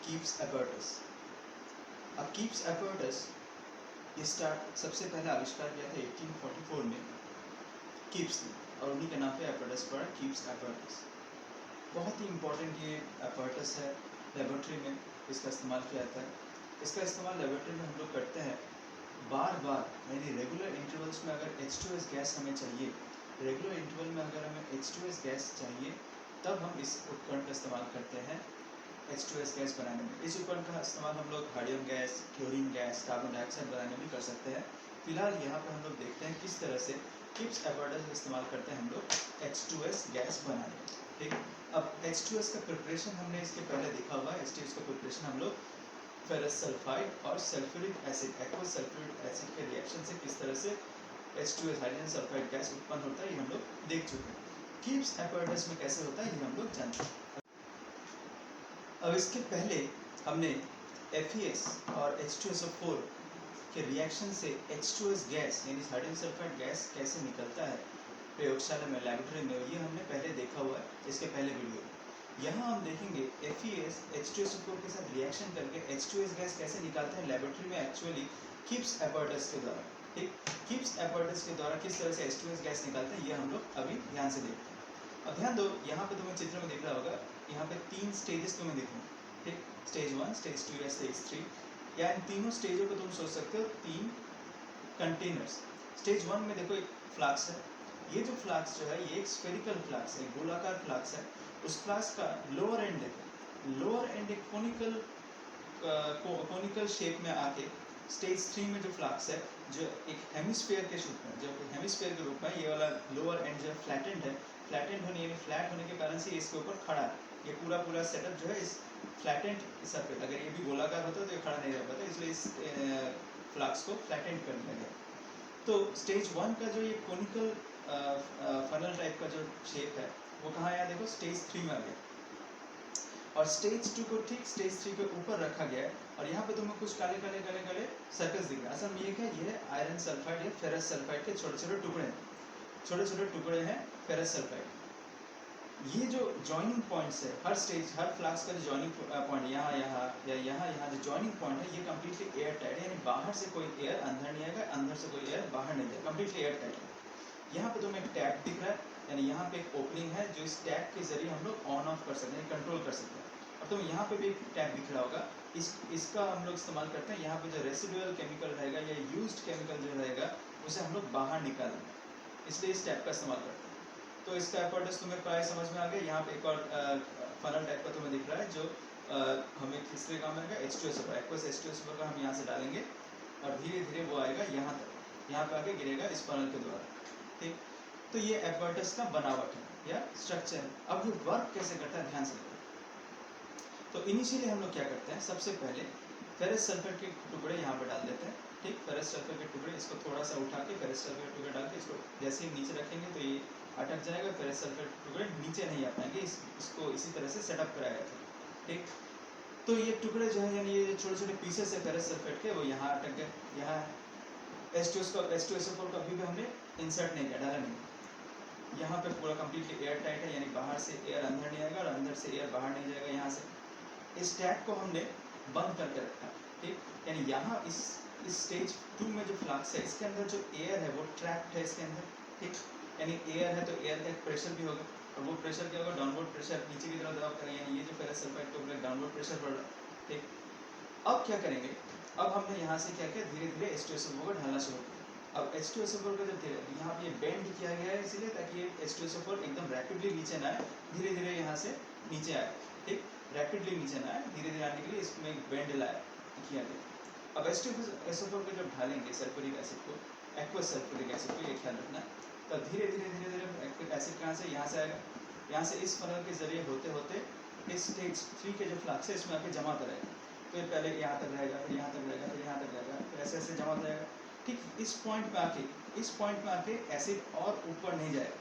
Keeps एपर्टस। अब keeps एपर्टस ये सबसे पहले आविष्कार किया था 1844 में कीप्स ने, और उन्हीं के नाम पे एपर्टस पड़ा, कीप्स एपर्टस। बहुत ही इम्पोर्टेंट ये एपर्टस है, लेबोरेटरी में इसका इस्तेमाल किया जाता है। इसका इस्तेमाल लेबोरेटरी में हम लोग करते हैं बार बार, यानी रेगुलर इंटरवल्स में अगर H2S गैस हमें चाहिए, रेगुलर इंटरवल में अगर हमें H2S गैस चाहिए, तब हम इस उपकरण का इस्तेमाल करते हैं H2S गैस बनाने में। इस उपकरण का इस्तेमाल हम लोग hydrogen gas, chlorine gas, carbon dioxide बनाने में कर सकते हैं। फिलहाल यहाँ पर हम लोग देखते हैं किस तरह से कीप्स एपर्टस का इस्तेमाल करते हैं हम लोग H2S गैस बनाने में। ठीक, अब H2S का प्रिपरेशन हमने इसके पहले देखा हुआ है। H2S का प्रिपरेशन हम लोग फेरस सल्फाइड और sulphuric acid, aqueous sulphuric acid के रिएक्शन से किस तरह से H2S हाइड्रोजन सल्फाइड गैस उत्पन्न होता है, ये हम लोग देख चुके हैं। कीप्स एपर्टस में कैसे होता है ये हम लोग जानते हैं। अब इसके पहले हमने FeS और H2SO4 के रिएक्शन से H2S गैस यानी हाइड्रोजन सल्फाइड गैस कैसे निकलता है प्रयोगशाला में, लेबोरेटरी में, ये हमने पहले देखा हुआ है इसके पहले वीडियो में। यहाँ हम देखेंगे FeS H2SO4 के साथ रिएक्शन करके H2S गैस कैसे निकालते हैं लेबोरेटरी में, एक्चुअली कीप्स एपर्टस के द्वारा। ठीक, कीप्स एपर्टस के द्वारा किस तरह से H2S गैस निकालते हैं ये हम लोग अभी ध्यान से देखते हैं। अब ध्यान दो, यहाँ पे तुम्हें चित्र में दिख रहा होगा, यहाँ पे 3 स्टेजेस तुम्हें दिख रहे हैं। ठीक, स्टेज 1, स्टेज 2 या स्टेज 3, या इन तीनों स्टेजों को तुम सोच सकते हो 3 कंटेनर्स। स्टेज 1 में देखो एक फ्लास्क है, ये जो फ्लास्क जो है ये एक स्फेरिकल फ्लास्क है, गोलाकार फ्लास्क है। उस फ्लास्क का लोअर एंड देखो, लोअर एंड एक कोनिकल शेप में आके स्टेज 3 में जो फ्लास्क है जो एक हेमिस्फीयर के रूप में, जो हेमिस्फीयर के रूप में, ये वाला लोअर एंड जो है फ्लैटेंड है, फ्लैटेंड होने यानी फ्लैट होने के कारण से इसके ऊपर खड़ा है। ये पूरा सेटअप जो है इस फ्लैटेंड सरफेस, अगर ये भी गोलाकार होता तो ये खड़ा नहीं रह पाता, इसलिए इस फ्लास्क को फ्लैटेंड कर दिया गया। तो स्टेज 1 का जो ये कोनिकल फनल टाइप का जो शेप है वो कहाँ आया, देखो स्टेज 3 में आ गया, और स्टेज 2 को ठीक स्टेज 3 के ऊपर रखा गया है। और यहाँ पे तुम्हें कुछ काले सर्कल्स दिख रहे हैं। असल में ये क्या, ये है आयरन सल्फाइड या फेरस सल्फाइड के छोटे छोटे टुकड़े हैं फेरस सल्फाइड। ये जो जॉइनिंग पॉइंट्स है, हर स्टेज, हर फ्लास्क का जो जॉइनिंग पॉइंट यहाँ जो जॉइनिंग पॉइंट है ये कम्प्लीटली एयर टाइट है, यानी बाहर से कोई एयर अंदर नहीं आएगा, अंदर से कोई एयर बाहर नहीं जाएगा, कम्प्लीटली एयर टाइट है। यहाँ पे तुम्हें एक टैप दिख रहा है, यानी यहाँ पे एक ओपनिंग है जो इस टैप के जरिए हम लोग ऑन ऑफ कर सकते हैं, कंट्रोल कर सकते हैं। और तुम्हें यहाँ पे भी एक टैप दिख रहा होगा, इसका हम लोग इस्तेमाल करते हैं, यहाँ पे जो रेसिडुअल केमिकल रहेगा या यूज्ड केमिकल जो रहेगा उसे हम लोग बाहर निकालेंगे, इसलिए इस टैप का इस्तेमाल करते हैं। तो इसका एपर्टस तुम्हें प्राय समझ में आ गया। यहाँ पे एक और फनल टाइप का तुम्हें दिख रहा है जो हमें किसके काम आएगा, H2SO4, एक्वस H2SO4 का हम यहाँ से डालेंगे और धीरे धीरे वो आएगा यहाँ तक, यहाँ पे आके गिरेगा इस फनल के द्वारा। ठीक, तो ये एपर्टस का बनावट है या स्ट्रक्चर है। अब ये वर्क कैसे करता है ध्यान से देखो। तो इनिशियली हम लोग क्या करते हैं, सबसे पहले फेरस सल्फेट के टुकड़े यहाँ पे डाल देते हैं। ठीक, फेरस सल्फेट के टुकड़े, इसको थोड़ा सा उठा के फेरस सल्फेट के टुकड़े डाल के इसको जैसे ही नीचे रखेंगे तो ये अटक जाएगा, फेरस सल्फेट के टुकड़े नीचे नहीं आ पाएंगे, इसको इसी तरह से सेटअप कराया था। ठीक, तो ये टुकड़े जो है यानी ये छोटे छोटे पीसेस है फेरस सल्फेट के, वो यहाँ अटक गए। यहाँ H2SO4 को अभी भी हमने इंसर्ट नहीं किया, डाला नहीं। यहाँ पे पूरा कम्प्लीटली एयर टाइट है, यानी बाहर से एयर अंदर नहीं आएगा और अंदर से एयर बाहर नहीं जाएगा। यहाँ से इस टैप को हमने बंद करके रखा। ठीक, यानी यहाँ इस स्टेज 2 में जो फ्लास्क है इसके अंदर जो एयर है वो ट्रैप्ड है इसके अंदर। ठीक, यानी एयर है तो एयर का एक प्रेशर भी होगा, और वो प्रेशर क्या होगा, डाउनवर्ड प्रेशर, नीचे की तरफ दबाव करेंगे, यानी ये जो फेरस सल्फाइड के ऊपर डाउनवर्ड प्रेशर पड़ रहा है। ठीक, अब क्या करेंगे, अब हमने यहाँ से क्या किया, धीरे धीरे H2SO4 को ढालना शुरू किया। अब H2SO4 का जब यहाँ पे बेंड किया गया है इसीलिए ताकि ये H2SO4 एकदम रैपिडली नीचे ना आए, धीरे धीरे यहाँ से नीचे आए। ठीक, रैपिडली नीचे ना आए, धीरे धीरे आने के लिए इसमें एक बेंड लाया किया गया। अब H2SO4 को जब ढालेंगे सल्फ्यूरिक एसिड को, एक्वस सल्फ्यूरिक एसिड को, ये ख्याल रखना, तो धीरे धीरे एसिड कहाँ से, यहाँ से आएगा, यहाँ से इस फनल के जरिए होते होते इस स्टेज 3 के जो फ्लास्क है इसमें आके जमा करेगा। तो ये पहले यहाँ तक रहेगा, फिर यहाँ तक रहेगा, फिर यहाँ तक रहेगा, फिर ऐसे ऐसे जमा रहेगा। ठीक, इस पॉइंट पे आके एसिड और ऊपर नहीं जाएगा।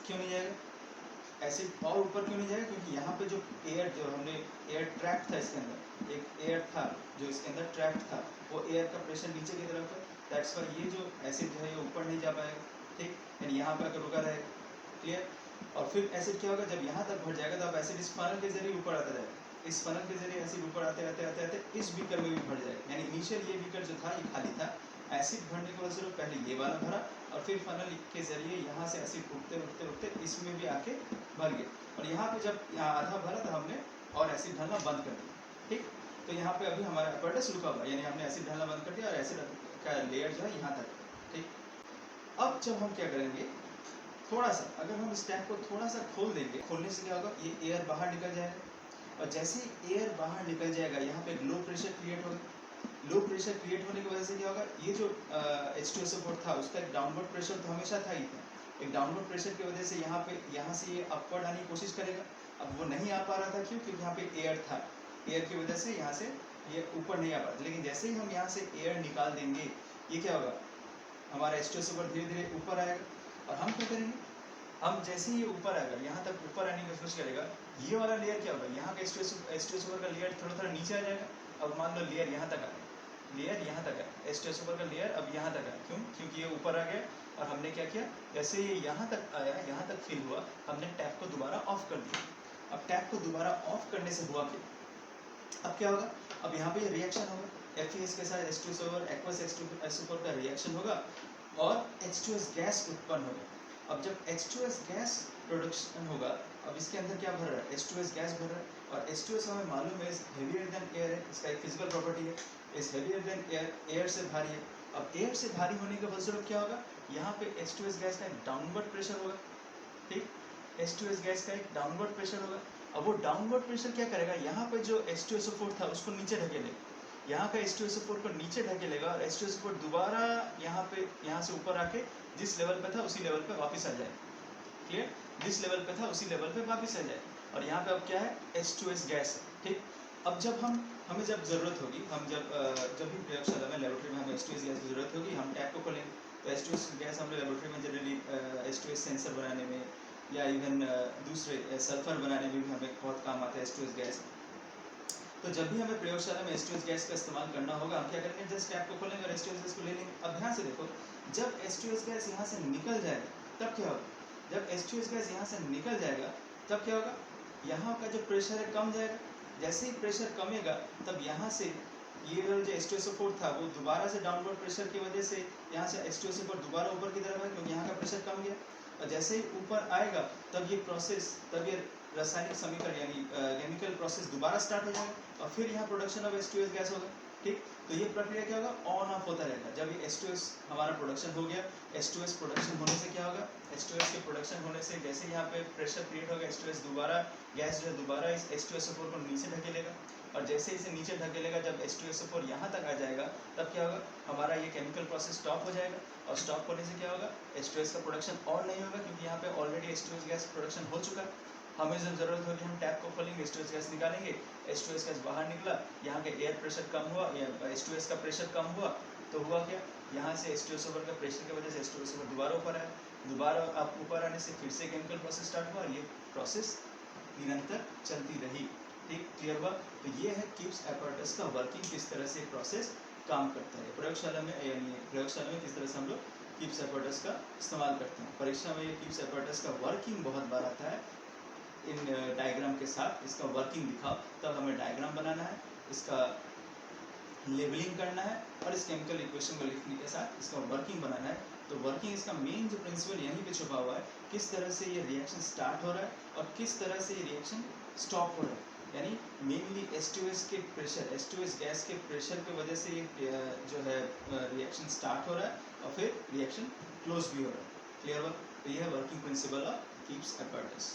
क्यों नहीं जाएगा, एसिड और ऊपर क्यों नहीं जाएगा, क्योंकि यहाँ पे जो एयर, जो हमने एयर ट्रैप था इसके अंदर, एक एयर था जो इसके अंदर ट्रैप था, वो एयर का प्रेशर नीचे की तरफ है, दैट्स वाई ये जो एसिड जो है ये ऊपर नहीं जा पाएगा। ठीक, यानी यहाँ पे आकर रुका रहेगा। क्लियर, और फिर एसिड क्या होगा, जब यहाँ तक भर जाएगा तो अब एसिड इस फनल के जरिए ऊपर आता रहेगा, इस फनल के जरिए एसिड ऊपर आते आते आते आते इस बीकर में भी भर जाएगा। यानी इनिशियल ये बीकर जो था ये खाली था, एसिड भरने के वजह से पहले ये वाला भरा और फिर फनल के जरिए यहाँ से एसिड उठते उठते उठते इसमें भी आके भर गया। और यहाँ पे जब यहाँ आधा भरा तो हमने और एसिड डालना बंद कर दिया। ठीक, तो यहाँ पे अभी हमारा एपर्टस रुका हुआ, यानी हमने एसिड डालना बंद कर दिया और एसिड का लेयर जो है यहाँ तक। ठीक, अब जब हम क्या करेंगे, थोड़ा सा अगर हम इस टैप को थोड़ा सा खोल देंगे, खोलने से क्या होगा, ये एयर बाहर निकल जाएगा और जैसे ही एयर बाहर निकल जाएगा यहाँ पे लो प्रेशर क्रिएट होगा। लो प्रेशर क्रिएट होने की वजह से क्या होगा, ये जो H2SO4 था उसका एक डाउनवर्ड प्रेशर तो हमेशा था ही था। एक डाउनवर्ड प्रेशर की वजह से यहाँ से ये अपवर्ड आने की कोशिश करेगा। अब वो नहीं आ पा रहा था, क्यों, क्योंकि यहाँ पे एयर था, एयर की वजह से यहाँ से ये ऊपर नहीं आ पा रहा। लेकिन जैसे ही हम यहाँ से एयर निकाल देंगे, ये क्या होगा, हमारा H2SO4 धीरे धीरे ऊपर आएगा। और हम क्या करेंगे, हम जैसे ही ये ऊपर आएगा, यहाँ तक ऊपर आने की कोशिश करेगा, ये वाला लेयर क्या होगा, यहाँ का H2SO4 का लेयर थोड़ा थोड़ा नीचे आ जाएगा। अब मान लो लेयर यहाँ तक आया, लेयर यहाँ तक है, H2SO4 का लेयर अब यहाँ तक है, क्यों, क्योंकि ये ऊपर आ गया। और हमने क्या किया, जैसे ये यहाँ तक आया, यहाँ तक फिल हुआ, हमने टैप को दोबारा ऑफ कर दिया। अब टैप को दोबारा ऑफ करने से हुआ क्या, अब क्या होगा, अब यहाँ पे ये रिएक्शन होगा, FeS के साथ H2SO4 एक्वस H2SO4 का रिएक्शन होगा और H2S गैस उत्पन्न होगा। अब जब H2S गैस प्रोडक्शन होगा, अब इसके अंदर क्या भर रहा है, H2S गैस भर रहा है। और H2S हमें मालूम है हेवियर देन एयर है, इसका एक फिजिकल प्रॉपर्टी है, इस हेवियर देन एयर, एयर से भारी है। अब एयर से भारी होने के फलस्वरूप क्या होगा, यहाँ पे H2S गैस का एक डाउनवर्ड प्रेशर होगा। ठीक, H2S गैस का एक डाउनवर्ड प्रेशर होगा। अब वो डाउनवर्ड प्रेशर क्या करेगा, यहाँ पे जो H2SO4 था उसको नीचे ढकेलेगा, यहाँ का H2SO4 को नीचे ढकेलेगा और H2SO4 दोबारा यहाँ से ऊपर आके जिस लेवल पे था उसी लेवल पे वापस आ जाए। क्लियर, जिस लेवल पे था उसी लेवल पे वापस आ जाए। और यहाँ पे अब क्या है, H2S गैस है। ठीक, अब जब हमें जब जरूरत होगी, हम जब भी प्रयोगशाला में, लेबोरेटरी में हमें H2S गैस की जरूरत होगी, हम टैप को खोलेंगे तो H2S गैस हम लेबोरेटरी में जनरली H2S सेंसर बनाने में या इवन दूसरे सल्फर बनाने में भी हमें बहुत काम आता है H2S गैस। तो जब भी हमें प्रयोगशाला में H2S गैस का इस्तेमाल करना होगा, हम क्या करेंगे, जस्ट टैप को खोलेंगे और H2S गैस को ले लेंगे। अब ध्यान से देखो, जब H2S गैस यहाँ से निकल जाएगा तब क्या होगा, जब H2S गैस यहाँ से निकल जाएगा तब क्या होगा, यहाँ का जो प्रेशर है कम जाएगा। जैसे ही प्रेशर कमेगा तब यहाँ से ये जो H2SO4 था वो दोबारा से डाउनवर्ड प्रेशर की वजह से यहाँ से H2SO4 दोबारा ऊपर की तरफ है, क्योंकि यहाँ का प्रेशर कम गया। और जैसे ही ऊपर आएगा तब ये प्रोसेस, तब ये रासायनिक समीकरण यानी केमिकल प्रोसेस दोबारा स्टार्ट हो जाएगा और फिर यहाँ प्रोडक्शन ऑफ H2S गैस होगा। ठीक, तो ये प्रक्रिया क्या होगा, ऑन ऑफ होता रहेगा। जब ये H2S हमारा प्रोडक्शन हो गया, H2S प्रोडक्शन होने से क्या होगा, H2S के प्रोडक्शन होने से जैसे यहाँ पे प्रेशर क्रिएट होगा, H2S दोबारा गैस जो है दोबारा इस H2SO4 को नीचे ढकेलेगा और जैसे इसे नीचे ढकेलेगा, जब H2SO4 यहाँ तक आ जाएगा तब क्या होगा, हमारा ये केमिकल प्रोसेस स्टॉप हो जाएगा। और स्टॉप होने से क्या होगा, H2S का प्रोडक्शन और नहीं होगा, क्योंकि यहाँ पे ऑलरेडी H2S गैस प्रोडक्शन हो चुका है। हमें जब जरूरत होगी हम टैप को खोलेंगे, H2S गैस निकालेंगे, H2S गैस बाहर निकला, यहाँ के एयर प्रेशर कम हुआ या H2S का प्रेशर कम हुआ तो हुआ क्या, यहाँ से H2SO4 का प्रेशर की वजह से H2SO4 दोबारा ऊपर आया, दोबारा आप ऊपर आने से फिर से केमिकल प्रोसेस स्टार्ट हुआ और ये प्रोसेस निरंतर चलती रही। ठीक, क्लियर हुआ। तो ये है गिब्स एपैरेटस का वर्किंग, किस तरह से प्रोसेस काम करता है प्रयोगशाला में, यानी प्रयोगशाला में किस तरह से हम लोग गिब्स एपैरेटस का इस्तेमाल करते हैं। परीक्षा में ये गिब्स एपैरेटस का वर्किंग बहुत बार आता है, इन डायग्राम के साथ इसका वर्किंग दिखाओ, तब हमें डायग्राम बनाना है, इसका लेबलिंग करना है और इस केमिकल इक्वेशन को लिखने के साथ इसका वर्किंग बनाना है। तो वर्किंग इसका मेन जो प्रिंसिपल यहीं पे छुपा हुआ है, किस तरह से ये रिएक्शन स्टार्ट हो रहा है और किस तरह से ये रिएक्शन स्टॉप हो रहा है। यानी मेनली H2S के प्रेशर, H2S गैस के प्रेशर की वजह से ये जो है रिएक्शन स्टार्ट हो रहा है और फिर रिएक्शन क्लोज भी हो रहा है। क्लियर हुआ। तो ये है working principle of Gibbs apparatus.